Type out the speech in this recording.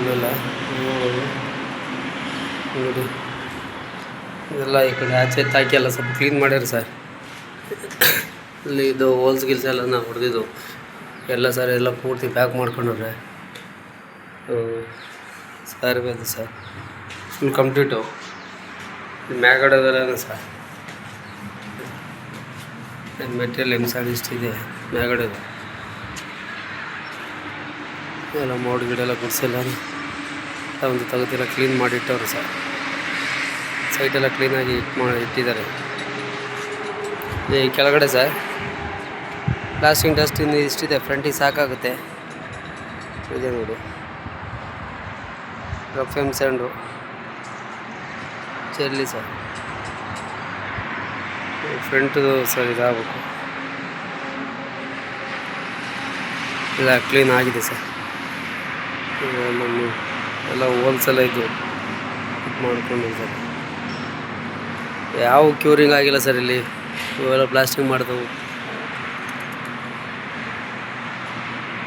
ಇವೆಲ್ಲ ನೋಡಿ, ಇದೆಲ್ಲ ಈ ಕಡೆ ಆಚೆ ತಾಕಿ ಎಲ್ಲ ಸ್ವಲ್ಪ ಕ್ಲೀನ್ ಮಾಡ್ಯಾರ ಸರ್. ಇಲ್ಲಿ ಇದು ಹೋಲ್ಸ್ ಗಿಲ್ಸ್ ಎಲ್ಲ ನಾವು ಹೊಡೆದಿದ್ದು ಎಲ್ಲ ಸರ್ ಎಲ್ಲ ಪೂರ್ತಿ ಪ್ಯಾಕ್ ಮಾಡ್ಕೊಂಡ್ರೆ ಸರ್ ಬೇಕು ಸರ್. ಫುಲ್ ಕಂಪ್ಲೀಟು ಮ್ಯಾಗಡೆಲ್ಲ ಸರ್. ಮೆಟೀರಿಯಲ್ ಸರ್ ಇಷ್ಟಿದೆ ಮ್ಯಾಗಡೆದು ಎಲ್ಲ ಮೋಡ್ ಗಿಡ ಎಲ್ಲ ಗುಡಿಸೆಲ್ಲ ಒಂದು ತೆಗೆದೆಲ್ಲ ಕ್ಲೀನ್ ಮಾಡಿಟ್ಟವ್ರು ಸರ್. ಸೈಟೆಲ್ಲ ಕ್ಲೀನಾಗಿ ಇಟ್ಟಿದ್ದಾರೆ. ಈ ಕೆಳಗಡೆ ಸರ್ ಪ್ಲಾಸ್ಟಿಕ್ ಡಸ್ಟ್ ಇನ್ನು ಇಷ್ಟಿದೆ, ಫ್ರಂಟಿಗೆ ಸಾಕಾಗುತ್ತೆ. ಇದೆ ನೋಡಿ, ರಫ್ ಎಮ್ ಸ್ಯಾಂಡು ಚೆಲ್ಲಿ ಸರ್. ಫ್ರಂಟದು ಸರ್ ಇದಾಗಬೇಕು, ಇಲ್ಲ ಕ್ಲೀನ್ ಆಗಿದೆ ಸರ್. ಎಲ್ಲ ಹೋಲ್ಸೆಲ್ಲ ಇದು ಮಾಡ್ಕೊಂಡು ಸರ್. ಯಾವ ಕ್ಯೂರಿಂಗ್ ಆಗಿಲ್ಲ ಸರ್ ಇಲ್ಲಿ. ಇವೆಲ್ಲ ಪ್ಲಾಸ್ಟಿಕ್ ಮಾಡ್ದವು.